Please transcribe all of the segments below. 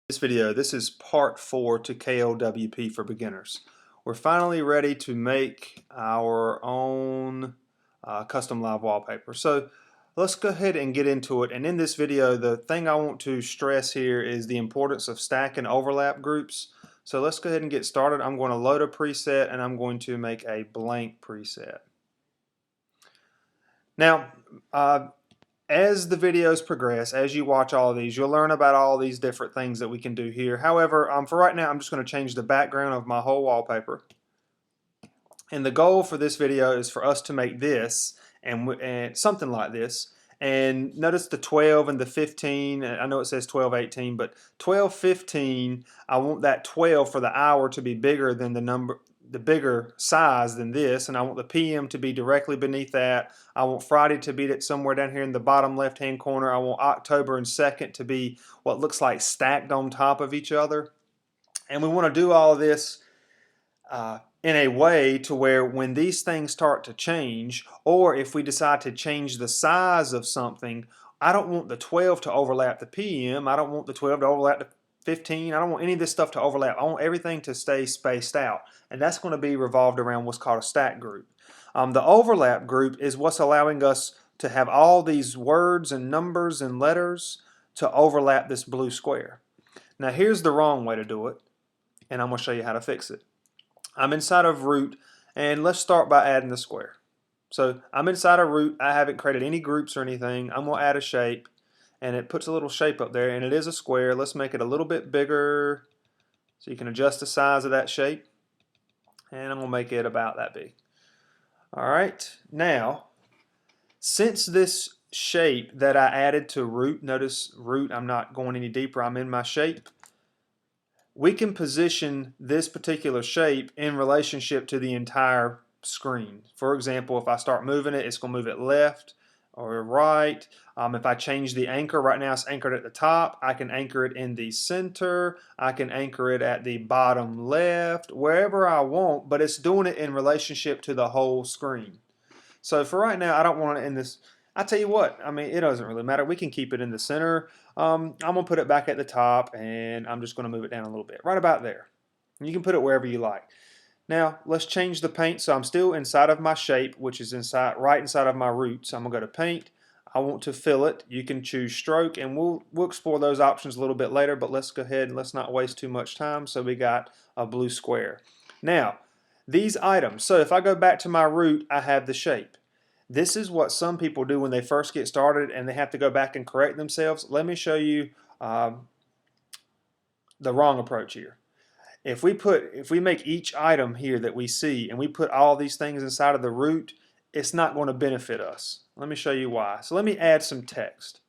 This video, this is part 4 to KLWP for beginners. We're finally ready to make our own custom live wallpaper. So let's go ahead and get into it. And in this video, the thing I want to stress here is the importance of stack and overlap groups. So let's go ahead and get started. I'm going to load a preset and I'm going to make a blank preset. Now, as the videos progress, as you watch all of these, you'll learn about all these different things that we can do here. However, for right now, I'm just going to change the background of my whole wallpaper. And the goal for this video is for us to make this and something like this. And notice the 12 and the 15. I know it says 12:18, but 12:15, I want that 12 for the hour to be bigger than the bigger size than this, and I want the PM to be directly beneath that. I want Friday to be somewhere down here in the bottom left hand corner. I want October and 2nd to be what looks like stacked on top of each other. And we want to do all of this in a way to where when these things start to change, or if we decide to change the size of something, I don't want the 12 to overlap the PM. I don't want the 12 to overlap the 15. I don't want any of this stuff to overlap. I want everything to stay spaced out, and that's going to be revolved around what's called a stack group. The overlap group is what's allowing us to have all these words and numbers and letters to overlap this blue square. Now here's the wrong way to do it, and I'm going to show you how to fix it. I'm inside of root, and let's start by adding the square. So I'm inside of root. I haven't created any groups or anything. I'm going to add a shape, and it puts a little shape up there, and it is a square. Let's make it a little bit bigger so you can adjust the size of that shape, and I'm going to make it about that big. Alright, now since this shape that I added to root, notice root, I'm not going any deeper, I'm in my shape, we can position this particular shape in relationship to the entire screen. For example, if I start moving it, it's going to move it left or right. If I change the anchor, right now it's anchored at the top, I can anchor it in the center, I can anchor it at the bottom left, wherever I want, but it's doing it in relationship to the whole screen. So for right now, I don't want it in this. I tell you what, I mean, it doesn't really matter. We can keep it in the center. I'm going to put it back at the top, and I'm just going to move it down a little bit, right about there. You can put it wherever you like. Now, let's change the paint. So I'm still inside of my shape, which is right inside of my root. So I'm going to go to paint. I want to fill it. You can choose stroke, and we'll explore those options a little bit later, but let's go ahead and let's not waste too much time. So we got a blue square. Now, these items. So if I go back to my root, I have the shape. This is what some people do when they first get started and they have to go back and correct themselves. Let me show you the wrong approach here. If we make each item here that we see and we put all these things inside of the root, it's not going to benefit us. Let me show you why. So let me add some text.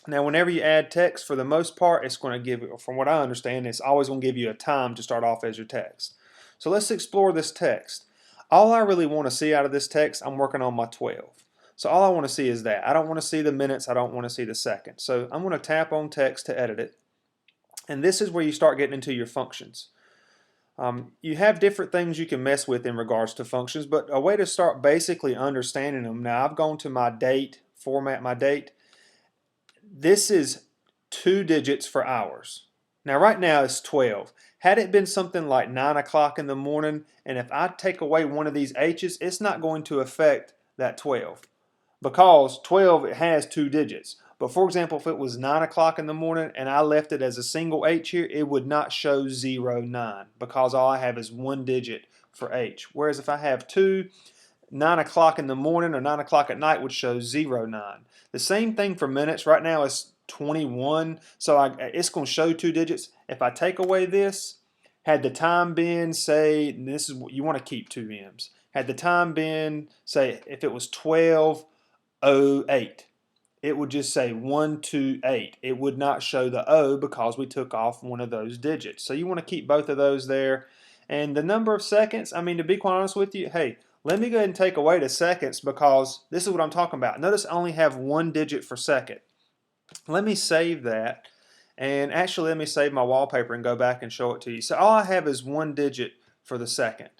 Now whenever you add text, for the most part, it's going to give you, from what I understand, it's always going to give you a time to start off as your text. So let's explore this text. All I really want to see out of this text, I'm working on my 12. So all I want to see is that. I don't want to see the minutes, I don't want to see the seconds. So I'm going to tap on text to edit it. And this is where you start getting into your functions. You have different things you can mess with in regards to functions, but a way to start basically understanding them. Now I've gone to my date, format my date. This is 2 digits for hours. Now right now it's 12. Had it been something like 9 o'clock in the morning, and if I take away one of these H's, it's not going to affect that 12. Because 12, it has 2 digits. But for example, if it was 9 o'clock in the morning and I left it as a single H here, it would not show 09 because all I have is 1 digit for H. Whereas if I have 2, 9 o'clock in the morning or 9 o'clock at night would show 09. The same thing for minutes. Right now it's 21, so it's going to show 2 digits. If I take away this, had the time been, say, this is what you want to keep 2 M's. Had the time been, say, if it was 12:08, it would just say 128. It would not show the O because we took off one of those digits. So you want to keep both of those there. And the number of seconds, I mean, to be quite honest with you, hey, let me go ahead and take away the seconds because this is what I'm talking about. Notice I only have 1 digit for second. Let me save that. And actually, let me save my wallpaper and go back and show it to you. So all I have is 1 digit for the second.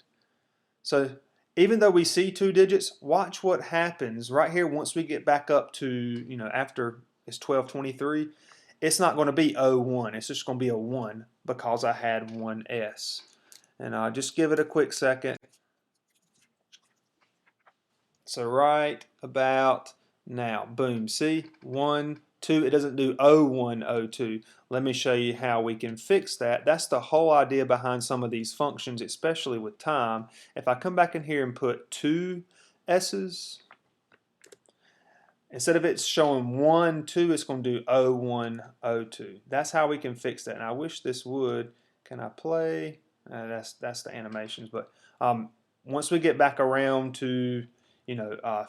So even though we see 2 digits, watch what happens right here once we get back up to, after it's 12:23. it's not going to be 01. It's just going to be a 1 because I had one S. And I'll just give it a quick second. So right about now, boom, see, 1, 2, it doesn't do 01, 02. Let me show you how we can fix that. That's the whole idea behind some of these functions, especially with time. If I come back in here and put 2 S's, instead of it showing 1, 2, it's going to do 01, 02. That's how we can fix that. And I wish this would. Can I play? That's the animations. But once we get back around to, you know,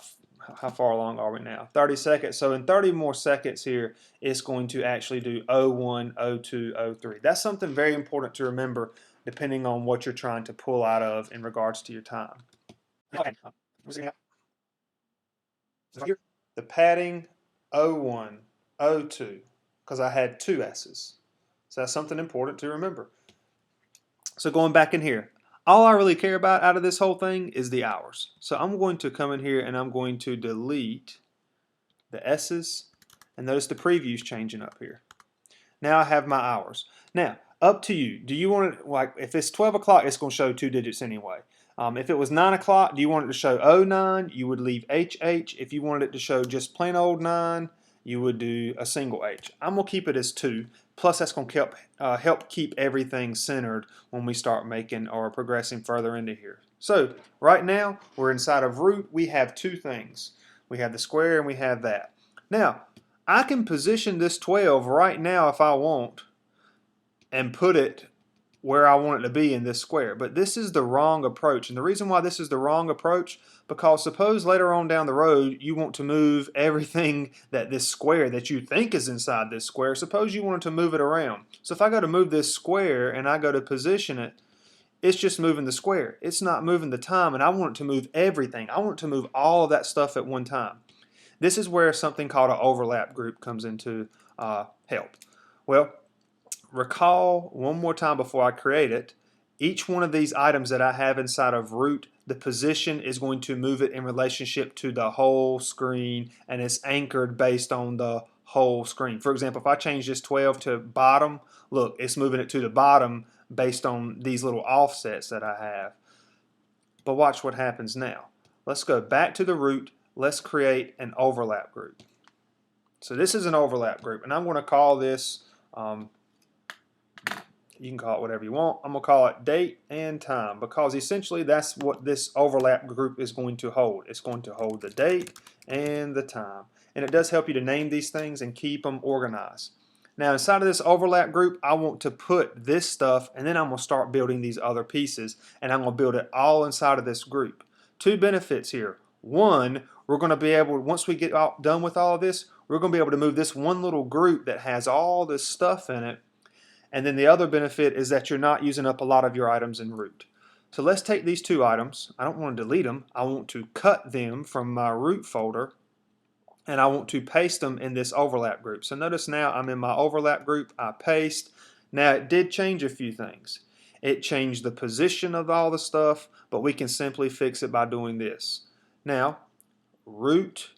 how far along are we now? 30 seconds. So in 30 more seconds here, it's going to actually do 01, 02, 03. That's something very important to remember depending on what you're trying to pull out of in regards to your time. Okay. Here, the padding 01, 02, because I had 2 S's. So that's something important to remember. So going back in here, all I really care about out of this whole thing is the hours. So I'm going to come in here and I'm going to delete the S's, and notice the preview's changing up here. Now I have my hours. Now, up to you. Do you want it, like, if it's 12 o'clock, it's going to show 2 digits anyway. If it was 9 o'clock, do you want it to show 09? You would leave HH. If you wanted it to show just plain old 9, you would do a single H. I'm going to keep it as 2. Plus, that's going to help keep everything centered when we start making or progressing further into here. So, right now, we're inside of root. We have 2 things. We have the square and we have that. Now, I can position this 12 right now if I want and put it where I want it to be in this square. But this is the wrong approach. And the reason why this is the wrong approach, because suppose later on down the road you want to move everything that this square that you think is inside this square, suppose you wanted to move it around. So if I go to move this square and I go to position it, it's just moving the square. It's not moving the time, and I want it to move everything. I want it to move all of that stuff at one time. This is where something called an overlap group comes into help. Well, recall one more time before I create it, each one of these items that I have inside of root, the position is going to move it in relationship to the whole screen, and it's anchored based on the whole screen. For example, if I change this 12 to bottom, look, it's moving it to the bottom based on these little offsets that I have. But watch what happens now. Let's go back to the root. Let's create an overlap group. So this is an overlap group, and I'm going to call this you can call it whatever you want. I'm going to call it date and time, because essentially that's what this overlap group is going to hold. It's going to hold the date and the time. And it does help you to name these things and keep them organized. Now inside of this overlap group, I want to put this stuff, and then I'm going to start building these other pieces, and I'm going to build it all inside of this group. 2 benefits here. One, we're going to be able, once we get done with all of this, we're going to be able to move this one little group that has all this stuff in it. And then the other benefit is that you're not using up a lot of your items in root. So let's take these 2 items. I don't want to delete them. I want to cut them from my root folder, and I want to paste them in this overlap group. So notice now I'm in my overlap group. I paste. Now it did change a few things. It changed the position of all the stuff, but we can simply fix it by doing this. Now, root,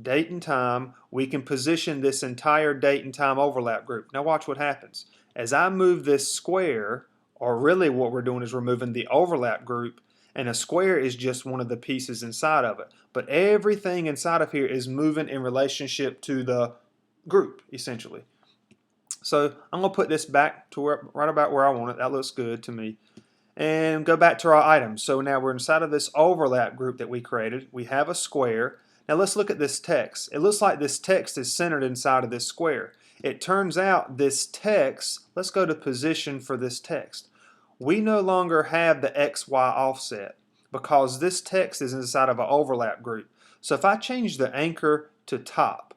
date and time, we can position this entire date and time overlap group. Now watch what happens. As I move this square, or really what we're doing is we're moving the overlap group, and a square is just one of the pieces inside of it. But everything inside of here is moving in relationship to the group, essentially. So I'm going to put this back to right about where I want it. That looks good to me. And go back to our items. So now we're inside of this overlap group that we created. We have a square. Now let's look at this text. It looks like this text is centered inside of this square. It turns out this text, let's go to position for this text. We no longer have the XY offset because this text is inside of an overlap group. So if I change the anchor to top,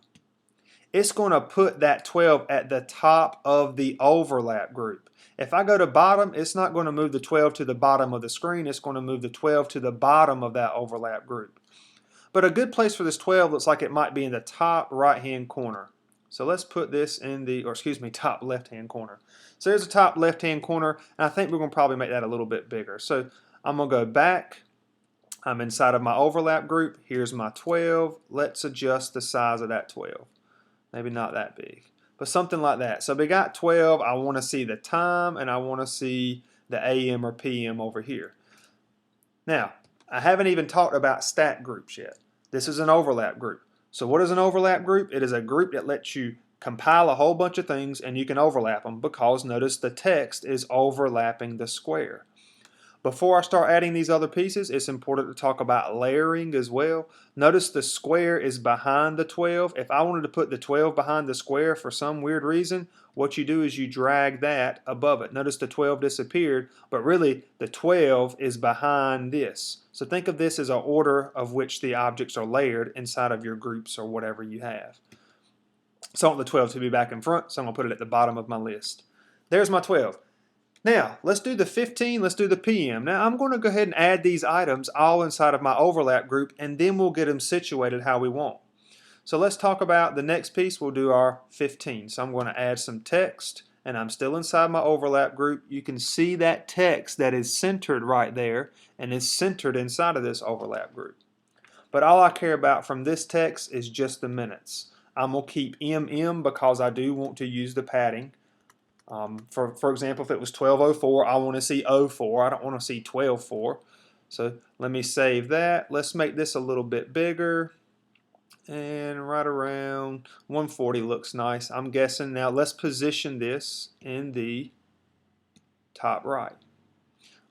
it's going to put that 12 at the top of the overlap group. If I go to bottom, it's not going to move the 12 to the bottom of the screen. It's going to move the 12 to the bottom of that overlap group. But a good place for this 12 looks like it might be in the top right-hand corner. So let's put this in the, or excuse me, top left-hand corner. So there's a top left-hand corner, and I think we're going to probably make that a little bit bigger. So I'm going to go back. I'm inside of my overlap group. Here's my 12. Let's adjust the size of that 12. Maybe not that big. but something like that. So we got 12. I want to see the time, and I want to see the AM or PM over here. Now, I haven't even talked about stack groups yet. This is an overlap group. So what is an overlap group? It is a group that lets you compile a whole bunch of things and you can overlap them, because notice the text is overlapping the square. Before I start adding these other pieces, it's important to talk about layering as well. Notice the square is behind the 12. If I wanted to put the 12 behind the square for some weird reason, what you do is you drag that above it. Notice the 12 disappeared, but really the 12 is behind this. So think of this as an order of which the objects are layered inside of your groups or whatever you have. So I want the 12 to be back in front, so I'm going to put it at the bottom of my list. There's my 12. Now, let's do the 15, let's do the PM. Now, I'm going to go ahead and add these items all inside of my overlap group, and then we'll get them situated how we want. So let's talk about the next piece. We'll do our 15. So I'm going to add some text, and I'm still inside my overlap group. You can see that text that is centered right there, and is centered inside of this overlap group. But all I care about from this text is just the minutes. I'm going to keep MM because I do want to use the padding. For example, if it was 12:04, I want to see 04. I don't want to see 12:04. So let me save that. Let's make this a little bit bigger. And right around 140 looks nice, I'm guessing. Now let's position this in the top right.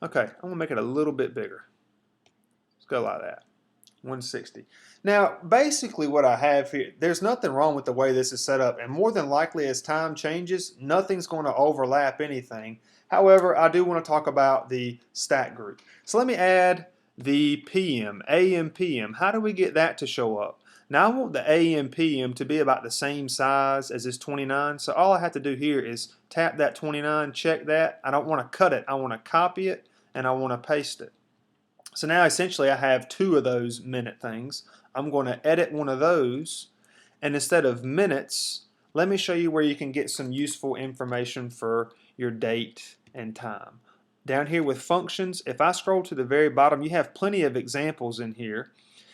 Okay, I'm going to make it a little bit bigger. Let's go like that. 160. Now, basically what I have here, there's nothing wrong with the way this is set up, and more than likely as time changes, nothing's going to overlap anything. However, I do want to talk about the stack group. So let me add the PM, AM, PM. How do we get that to show up? Now I want the AM, PM to be about the same size as this 29, so all I have to do here is tap that 29, check that. I don't want to cut it, I want to copy it, and I want to paste it. So now essentially I have two of those minute things. I'm going to edit one of those, and instead of minutes, let me show you where you can get some useful information for your date and time. Down here with functions, if I scroll to the very bottom, you have plenty of examples in here,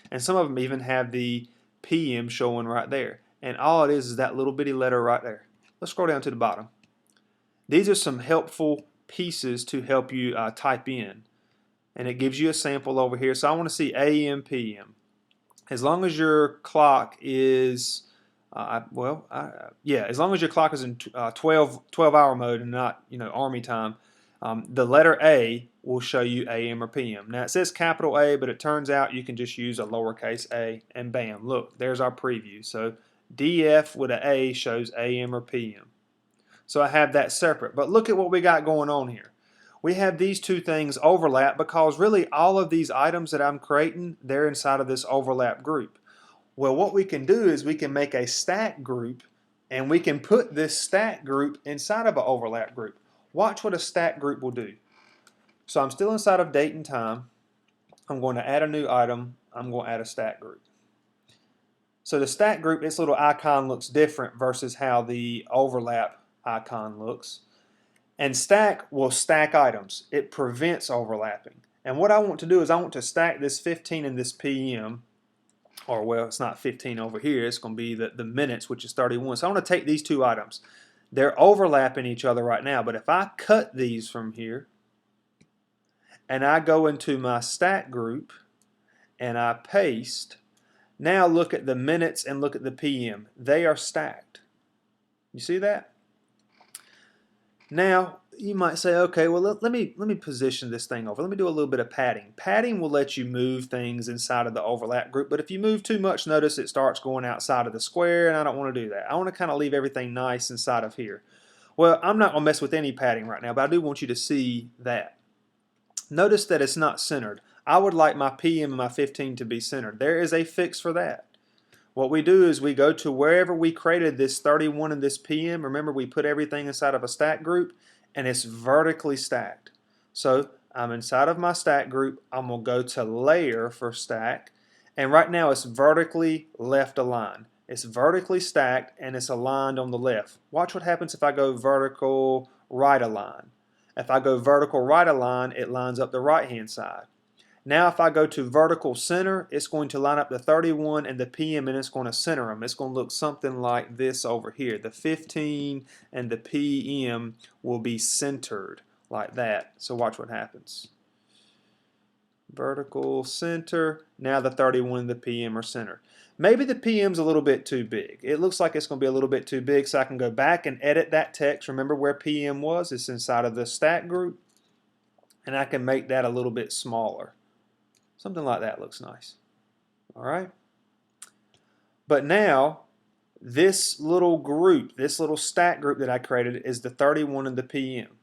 and some of them even have the PM showing right there. And all it is that little bitty letter right there. Let's scroll down to the bottom. These are some helpful pieces to help you type in. And it gives you a sample over here. So I want to see AM, PM. As long as your clock is, as long as your clock is in 12-hour mode and not, Army time, the letter A will show you AM or PM. Now it says capital A, but it turns out you can just use a lowercase a, and bam, look, there's our preview. So DF with an A shows AM or PM. So I have that separate. But look at what we got going on here. We have these two things overlap because really all of these items that I'm creating, they're inside of this overlap group. Well, what we can do is we can make a stack group, and we can put this stack group inside of an overlap group. Watch what a stack group will do. So I'm still inside of date and time. I'm going to add a new item. I'm going to add a stack group. So the stack group, its little icon looks different versus how the overlap icon looks. And stack will stack items. It prevents overlapping. And what I want to do is I want to stack this 15 and this PM, or well, it's not 15 over here, it's going to be the minutes, which is 31. So I want to take these two items. They're overlapping each other right now, but if I cut these from here, and I go into my stack group, and I paste, now look at the minutes and look at the PM. They are stacked. You see that? Now, you might say, okay, well, let me position this thing over. Let me do a little bit of padding. Padding will let you move things inside of the overlap group, but if you move too much, notice it starts going outside of the square, and I don't want to do that. I want to kind of leave everything nice inside of here. Well, I'm not going to mess with any padding right now, but I do want you to see that. Notice that it's not centered. I would like my PM and my 15 to be centered. There is a fix for that. What we do is we go to wherever we created this 31 and this PM. Remember, we put everything inside of a stack group, and it's vertically stacked. So I'm inside of my stack group. I'm going to go to layer for stack, and right now it's vertically left aligned. It's vertically stacked, and it's aligned on the left. Watch what happens if I go vertical right align. If I go vertical right align, it lines up the right hand side. Now if I go to vertical center, it's going to line up the 31 and the PM, and it's going to center them. It's going to look something like this over here. The 15 and the PM will be centered like that. So watch what happens. Vertical center. Now the 31 and the PM are centered. Maybe the PM's a little bit too big. It looks like it's going to be a little bit too big, so I can go back and edit that text. Remember where PM was? It's inside of the stack group. And I can make that a little bit smaller. Something like that looks nice. All right. But now, this little group, this little stack group that I created is the 31 and the PM.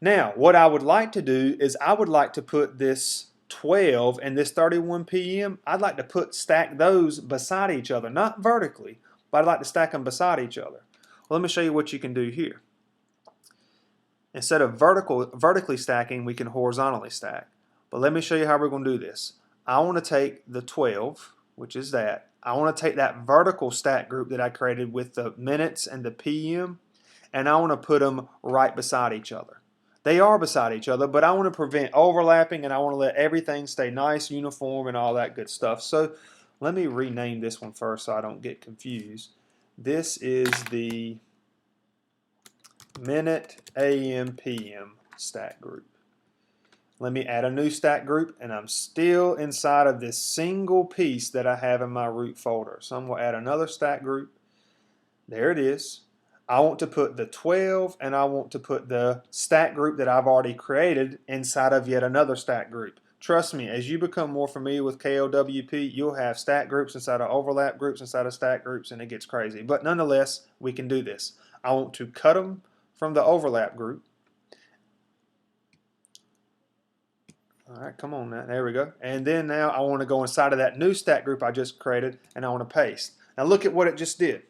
Now, what I would like to do is I would like to put this 12 and this 31 PM, I'd like to stack those beside each other, not vertically, but I'd like to stack them beside each other. Well, let me show you what you can do here. Instead of vertically stacking, we can horizontally stack. But let me show you how we're going to do this. I want to take the 12, which is that. I want to take that vertical stack group that I created with the minutes and the PM, and I want to put them right beside each other. They are beside each other, but I want to prevent overlapping, and I want to let everything stay nice, uniform, and all that good stuff. So let me rename this one first so I don't get confused. This is the minute, AM, PM stack group. Let me add a new stack group, and I'm still inside of this single piece that I have in my root folder. So I'm going to add another stack group. There it is. I want to put the 12, and I want to put the stack group that I've already created inside of yet another stack group. Trust me, as you become more familiar with KLWP, you'll have stack groups inside of overlap groups inside of stack groups, and it gets crazy. But nonetheless, we can do this. I want to cut them from the overlap group. All right, come on now. There we go. And then now I want to go inside of that new stack group I just created, and I want to paste. Now look at what it just did.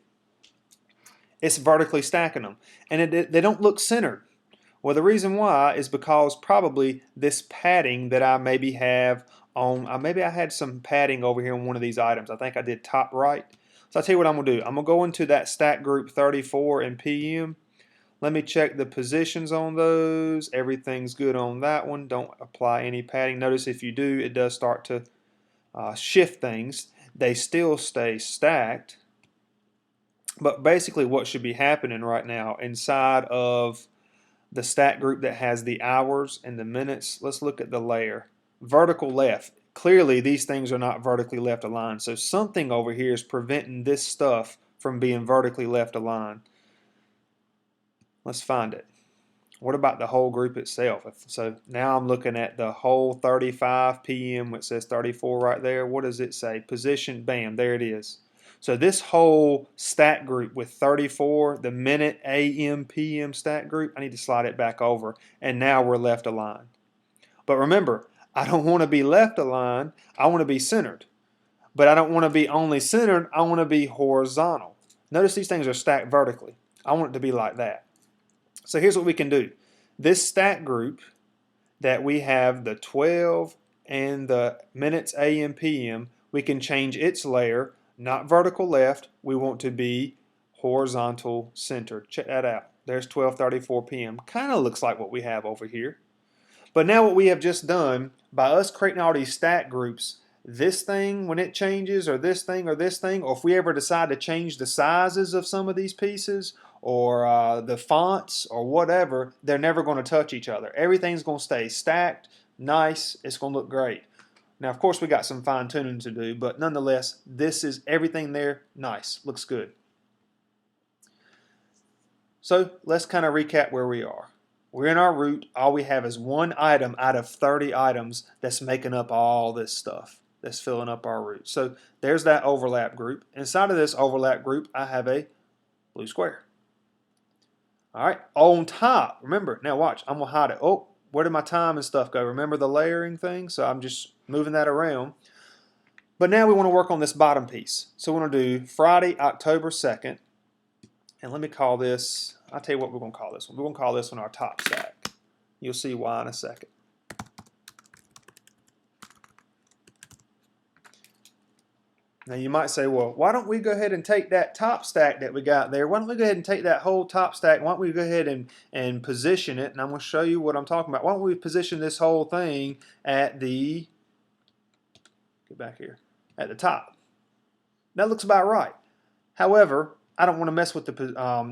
It's vertically stacking them, and they don't look centered. Well, the reason why is because probably this padding that I maybe have on, maybe I had some padding over here on one of these items. I think I did top right. So I'll tell you what I'm going to do. I'm going to go into that stack group 34 and PM. Let me check the positions on those. Everything's good on that one. Don't apply any padding. Notice if you do, it does start to shift things. They still stay stacked. But basically what should be happening right now inside of the stack group that has the hours and the minutes, let's look at the layer. Vertical left. Clearly these things are not vertically left aligned. So something over here is preventing this stuff from being vertically left aligned. Let's find it. What about the whole group itself? So now I'm looking at the whole 35 PM, which says 34 right there. What does it say? Position, bam, there it is. So this whole stack group with 34, the minute, AM, PM stack group, I need to slide it back over, and now we're left aligned. But remember, I don't want to be left aligned, I want to be centered. But I don't want to be only centered, I want to be horizontal. Notice these things are stacked vertically. I want it to be like that. So here's what we can do. This stack group that we have the 12 and the minutes, AM, PM, we can change its layer. Not vertical left, we want to be horizontal centered. Check that out. There's 12:34 PM. Kind of looks like what we have over here. But now what we have just done, by us creating all these stack groups, this thing, when it changes, or this thing, or this thing, or if we ever decide to change the sizes of some of these pieces, or the fonts, or whatever, they're never going to touch each other. Everything's going to stay stacked, nice, it's going to look great. Now, of course, we got some fine tuning to do, but nonetheless, this is everything there. Nice. Looks good. So let's kind of recap where we are. We're in our root. All we have is one item out of 30 items that's making up all this stuff that's filling up our root. So there's that overlap group. Inside of this overlap group, I have a blue square. All right. On top, remember, now watch, I'm going to hide it. Oh, where did my time and stuff go? Remember the layering thing? So I'm just moving that around. But now we want to work on this bottom piece. So we're going to do Friday, October 2nd. And let me call this, I'll tell you what we're going to call this one. We're going to call this one our top stack. You'll see why in a second. Now you might say, well, why don't we go ahead and take that top stack that we got there? Why don't we go ahead and take that whole top stack? Why don't we go ahead and position it? And I'm going to show you what I'm talking about. Why don't we position this whole thing at the get back here, at the top. That looks about right. However, I don't want to mess with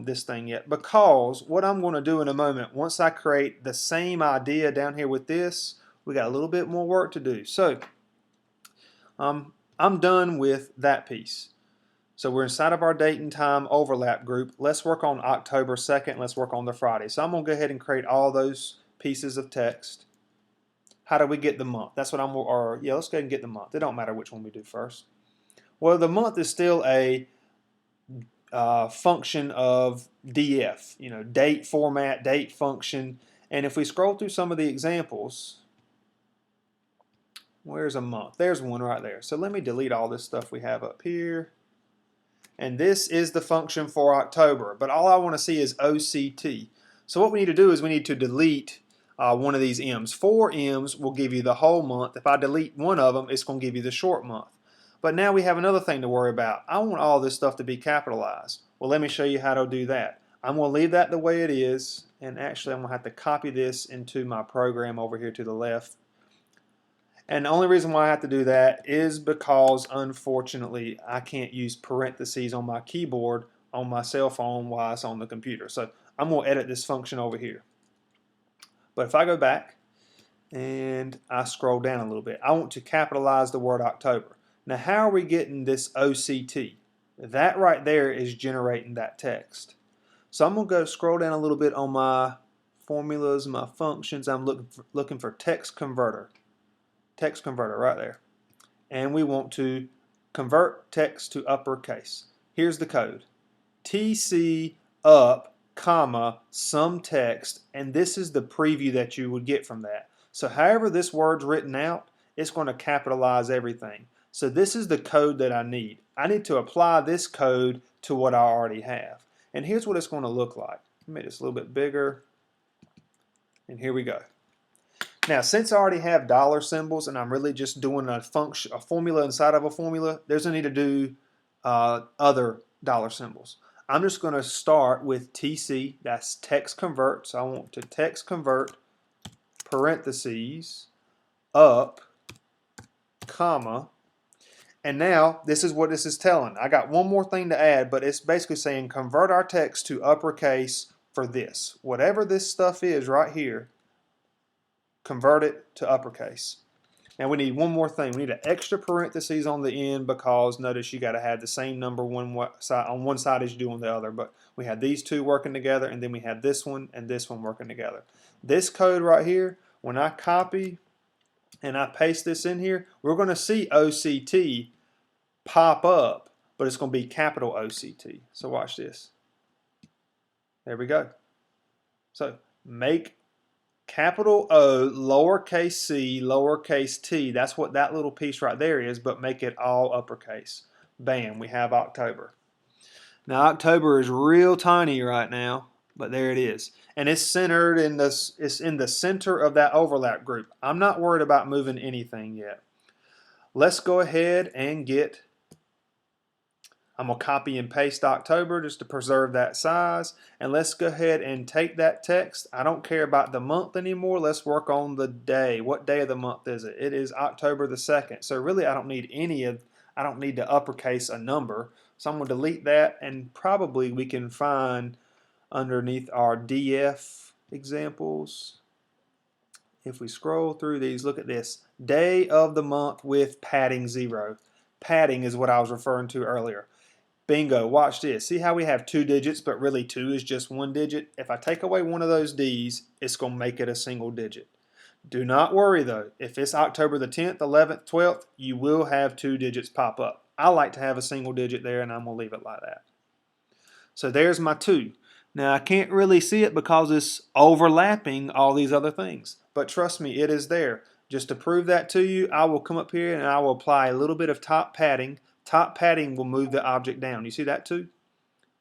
this thing yet, because what I'm going to do in a moment, once I create the same idea down here with this, we got a little bit more work to do. So I'm done with that piece. So we're inside of our date and time overlap group. Let's work on October 2nd. Let's work on the Friday. So I'm going to go ahead and create all those pieces of text. How do we get the month? That's what let's go ahead and get the month. It don't matter which one we do first. Well, the month is still a function of DF, date format, date function. And if we scroll through some of the examples, where's a month? There's one right there. So let me delete all this stuff we have up here. And this is the function for October, but all I want to see is OCT. So what we need to do is we need to delete one of these M's. 4 M's will give you the whole month. If I delete one of them, it's going to give you the short month. But now we have another thing to worry about. I want all this stuff to be capitalized. Well, let me show you how to do that. I'm going to leave that the way it is, and actually I'm going to have to copy this into my program over here to the left. And the only reason why I have to do that is because, unfortunately, I can't use parentheses on my keyboard on my cell phone while it's on the computer. So I'm going to edit this function over here. But if I go back and I scroll down a little bit, I want to capitalize the word October. Now, how are we getting this OCT? That right there is generating that text. So I'm going to go scroll down a little bit on my formulas, my functions. I'm looking for text converter. Text converter right there. And we want to convert text to uppercase. Here's the code. TC up, comma, some text, and this is the preview that you would get from that. So however this word's written out, it's going to capitalize everything. So this is the code that I need. I need to apply this code to what I already have. And here's what it's going to look like. Make this a little bit bigger. And here we go. Now, since I already have dollar symbols and I'm really just doing a formula inside of a formula, there's no need to do other dollar symbols. I'm just going to start with TC, that's text convert. So I want to text convert parentheses up, comma, and now this is what this is telling. I got one more thing to add, but it's basically saying convert our text to uppercase for this. Whatever this stuff is right here, convert it to uppercase. And we need one more thing. We need an extra parentheses on the end, because notice you got to have the same number on one side as you do on the other. But we have these two working together, and then we have this one and this one working together. This code right here, when I copy and I paste this in here, we're going to see OCT pop up, but it's going to be capital OCT. So watch this. There we go. So make capital O, lowercase c, lowercase t. That's what that little piece right there is, but make it all uppercase. Bam, we have October. Now October is real tiny right now, but there it is. And it's centered in this, it's in the center of that overlap group. I'm not worried about moving anything yet. Let's go ahead and I'm going to copy and paste October just to preserve that size. And let's go ahead and take that text. I don't care about the month anymore. Let's work on the day. What day of the month is it? It is October the 2nd. So really I don't need I don't need to uppercase a number. So I'm going to delete that, and probably we can find underneath our DF examples. If we scroll through these, look at this. Day of the month with padding 0. Padding is what I was referring to earlier. Bingo, watch this. See how we have 2 digits, but really 2 is just 1 digit? If I take away one of those D's, it's going to make it a single digit. Do not worry though. If it's October the 10th, 11th, 12th, you will have 2 digits pop up. I like to have a single digit there, and I'm going to leave it like that. So there's my 2. Now I can't really see it because it's overlapping all these other things. But trust me, it is there. Just to prove that to you, I will come up here and I will apply a little bit of top padding. Top padding will move the object down. You see that too?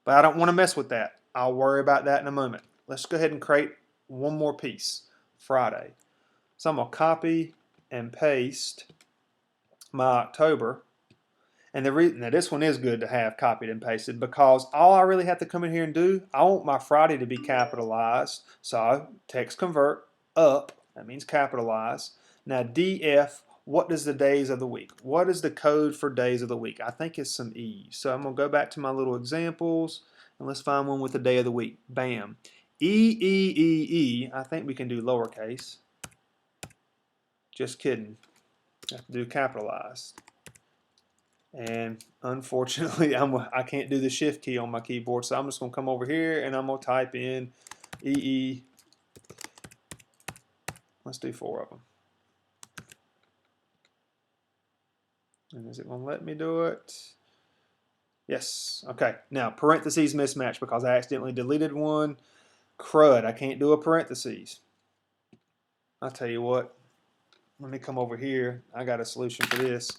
But I don't want to mess with that. I'll worry about that in a moment. Let's go ahead and create one more piece. Friday. So I'm going to copy and paste my October. And the reason that this one is good to have copied and pasted, because all I really have to come in here and do, I want my Friday to be capitalized. So text convert up, that means capitalize. Now DF, what does the days of the week? What is the code for days of the week? I think it's some E's. So I'm going to go back to my little examples, and let's find one with the day of the week. Bam. E. I think we can do lowercase. Just kidding. I have to do capitalized. And unfortunately, I can't do the shift key on my keyboard, so I'm just going to come over here and I'm going to type in EE. Let's do 4 of them. And is it going to let me do it? Yes. Okay. Now, parentheses mismatch because I accidentally deleted one. Crud. I can't do a parentheses. I'll tell you what. Let me come over here. I got a solution for this.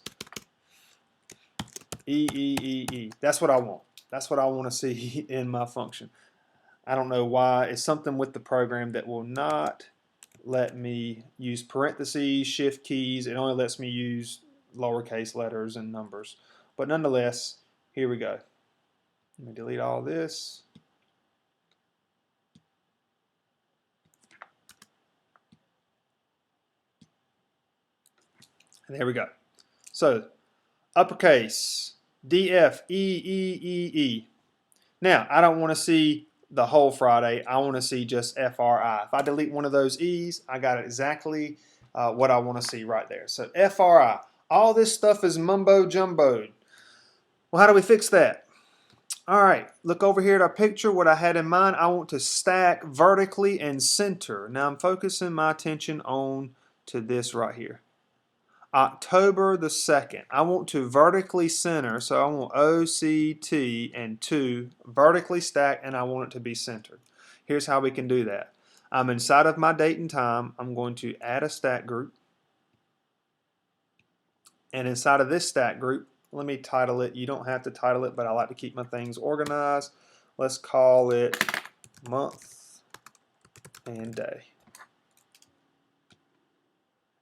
E. That's what I want. That's what I want to see in my function. I don't know why. It's something with the program that will not let me use parentheses, shift keys. It only lets me use lowercase letters and numbers. But nonetheless, here we go. Let me delete all this. And there we go. So, uppercase, DF, E. Now, I don't want to see the whole Friday. I want to see just FRI. If I delete one of those E's, I got exactly what I want to see right there. So, FRI. All this stuff is mumbo-jumboed. Well, how do we fix that? All right, look over here at our picture. What I had in mind, I want to stack vertically and center. Now, I'm focusing my attention on to this right here. October the 2nd. I want to vertically center, so I want O, C, T, and 2 vertically stacked, and I want it to be centered. Here's how we can do that. I'm inside of my date and time. I'm going to add a stack group. And inside of this stack group, let me title it. You don't have to title it, but I like to keep my things organized. Let's call it month and day.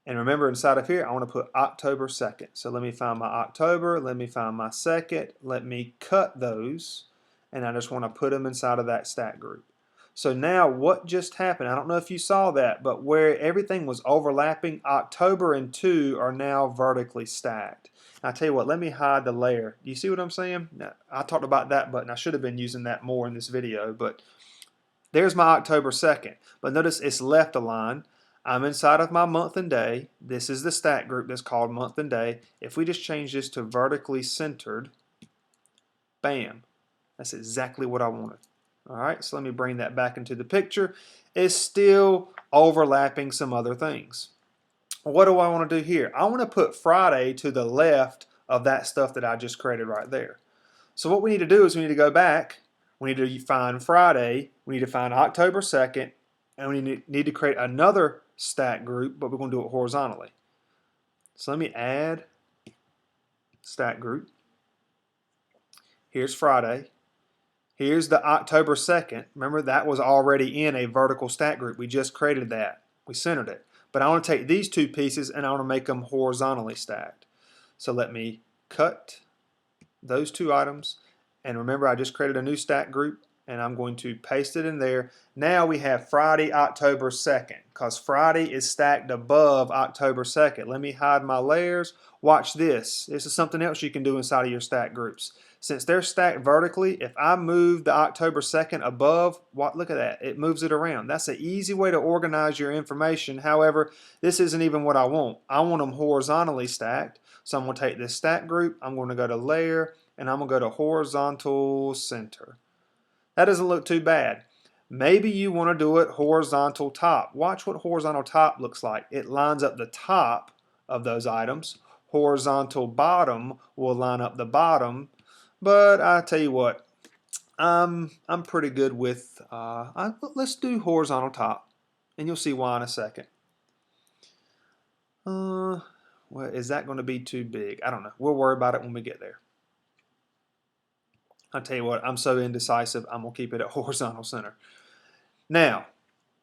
And remember, inside of here, I want to put October 2nd. So let me find my October, let me find my 2nd, let me cut those, and I just want to put them inside of that stack group. So now what just happened, I don't know if you saw that, but where everything was overlapping, October and 2 are now vertically stacked. And I tell you what, let me hide the layer. Do you see what I'm saying? Now, I talked about that button. I should have been using that more in this video, but there's my October 2nd. But notice it's left aligned. I'm inside of my month and day. This is the stack group that's called month and day. If we just change this to vertically centered, bam, that's exactly what I wanted. All right, so let me bring that back into the picture. It's still overlapping some other things. What do I want to do here? I want to put Friday to the left of that stuff that I just created right there. So what we need to do is we need to go back. We need to find Friday. We need to find October 2nd. And we need to create another stack group, but we're going to do it horizontally. So let me add stack group. Here's Friday. Here's the October 2nd. Remember, that was already in a vertical stack group. We just created that. We centered it. But I want to take these two pieces and I want to make them horizontally stacked. So let me cut those two items. And remember, I just created a new stack group, and I'm going to paste it in there. Now we have Friday, October 2nd, because Friday is stacked above October 2nd. Let me hide my layers. Watch this. This is something else you can do inside of your stack groups. Since they're stacked vertically, if I move the October 2nd above, look at that. It moves it around. That's an easy way to organize your information. However, this isn't even what I want. I want them horizontally stacked. So I'm going to take this stack group. I'm going to go to Layer, and I'm going to go to Horizontal Center. That doesn't look too bad. Maybe you want to do it horizontal top. Watch what horizontal top looks like. It lines up the top of those items. Horizontal bottom will line up the bottom. But I tell you what, I'm pretty good with, let's do horizontal top. And you'll see why in a second. Well, is that going to be too big? I don't know. We'll worry about it when we get there. I'll tell you what, I'm so indecisive, I'm going to keep it at horizontal center. Now,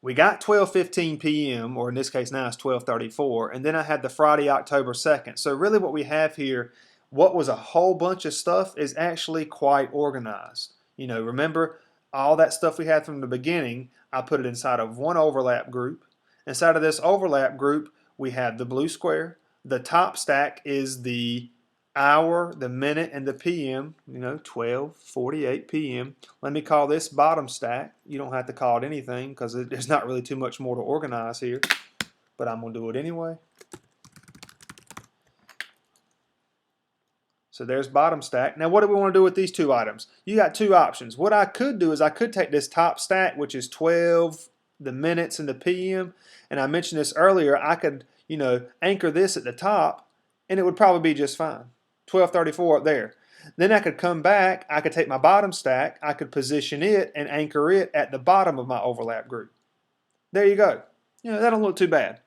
we got 12:15 p.m., or in this case now it's 12:34, and then I had the Friday, October 2nd. So really what we have here, what was a whole bunch of stuff, is actually quite organized. You know, remember all that stuff we had from the beginning, I put it inside of one overlap group. Inside of this overlap group, we have the blue square, The top stack is the hour, the minute, and the PM, 12:48 p.m. Let me call this bottom stack. You don't have to call it anything because there's not really too much more to organize here, but I'm going to do it anyway. So there's bottom stack. Now what do we want to do with these two items? You got two options. What I could do is I could take this top stack, which is 12, the minutes, and the PM, and I mentioned this earlier, I could, anchor this at the top, and it would probably be just fine. 12:34 up there. Then I could come back, I could take my bottom stack, I could position it and anchor it at the bottom of my overlap group. There you go. That don't look too bad.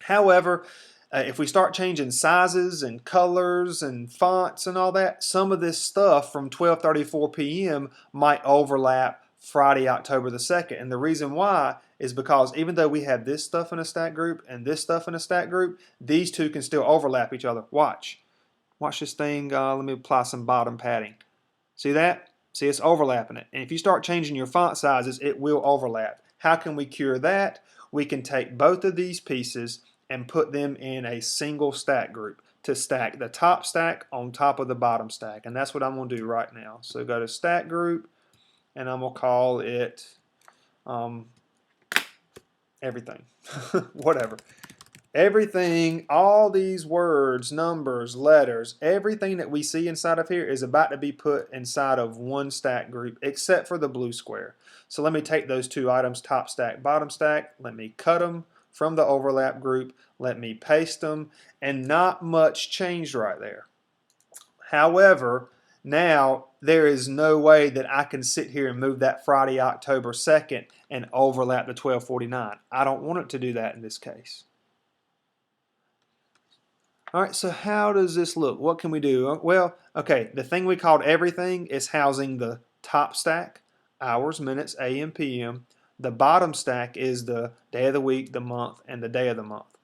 However, if we start changing sizes and colors and fonts and all that, some of this stuff from 12:34 p.m. might overlap Friday, October the 2nd. And the reason why is because even though we have this stuff in a stack group and this stuff in a stack group, these two can still overlap each other. Watch. Watch this thing. Let me apply some bottom padding. See that? See, it's overlapping it. And if you start changing your font sizes, it will overlap. How can we cure that? We can take both of these pieces and put them in a single stack group to stack the top stack on top of the bottom stack. And that's what I'm going to do right now. So go to stack group, and I'm going to call it everything. Whatever. Everything, all these words, numbers, letters, everything that we see inside of here is about to be put inside of one stack group except for the blue square. So let me take those two items, top stack, bottom stack, let me cut them from the overlap group, let me paste them, and not much changed right there. However, now there is no way that I can sit here and move that Friday, October 2nd and overlap the 12:49. I don't want it to do that in this case. Alright, so how does this look? What can we do? Well, okay, the thing we called everything is housing the top stack, hours, minutes, AM, PM. The bottom stack is the day of the week, the month, and the day of the month.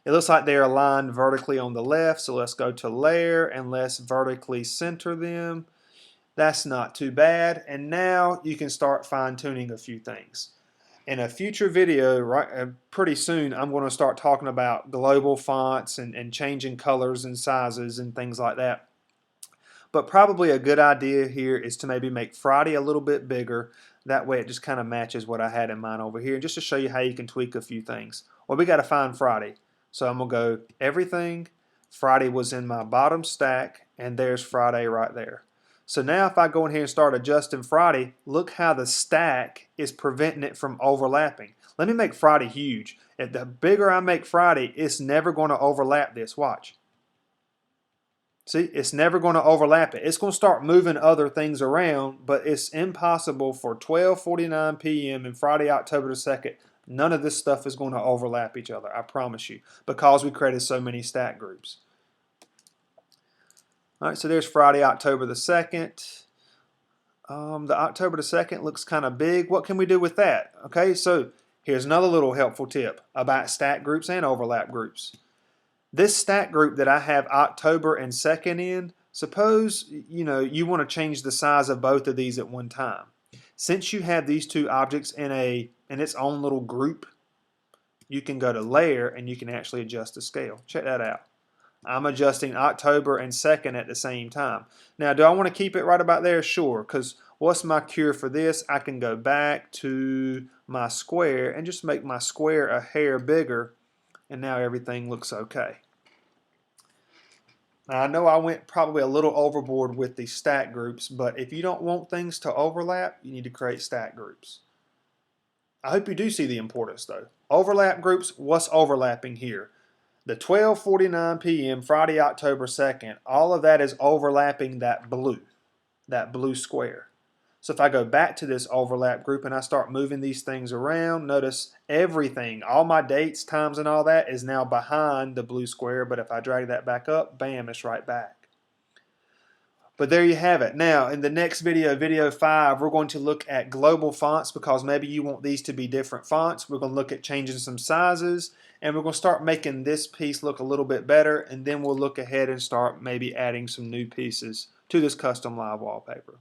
It looks like they're aligned vertically on the left, so let's go to layer and let's vertically center them. That's not too bad, and now you can start fine-tuning a few things. In a future video, pretty soon, I'm going to start talking about global fonts and changing colors and sizes and things like that. But probably a good idea here is to maybe make Friday a little bit bigger. That way it just kind of matches what I had in mind over here, just to show you how you can tweak a few things. Well, we got to find Friday. So I'm going to go everything. Friday was in my bottom stack, and there's Friday right there. So now if I go in here and start adjusting Friday, look how the stack is preventing it from overlapping. Let me make Friday huge. If the bigger I make Friday, it's never going to overlap this. Watch. See, it's never going to overlap it. It's going to start moving other things around, but it's impossible for 12:49 p.m. and Friday, October the 2nd. None of this stuff is going to overlap each other, I promise you, because we created so many stack groups. All right, so there's Friday, October the 2nd. The October the 2nd looks kind of big. What can we do with that? Okay, so here's another little helpful tip about stack groups and overlap groups. This stack group that I have October and 2nd in, suppose you want to change the size of both of these at one time. Since you have these two objects in its own little group, you can go to layer and you can actually adjust the scale. Check that out. I'm adjusting October and 2nd at the same time. Now, do I want to keep it right about there? Sure, because what's my cure for this? I can go back to my square and just make my square a hair bigger, and now everything looks okay. Now, I know I went probably a little overboard with the stack groups, but if you don't want things to overlap, you need to create stack groups. I hope you do see the importance, though. Overlap groups, what's overlapping here? The 12:49 p.m. Friday, October 2nd, all of that is overlapping that blue square. So if I go back to this overlap group and I start moving these things around, notice everything, all my dates, times, and all that is now behind the blue square, but if I drag that back up, bam, it's right back. But there you have it. Now, in the next video, video 5, we're going to look at global fonts because maybe you want these to be different fonts. We're going to look at changing some sizes, and we're going to start making this piece look a little bit better, and then we'll look ahead and start maybe adding some new pieces to this custom live wallpaper.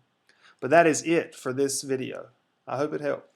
But that is it for this video. I hope it helped.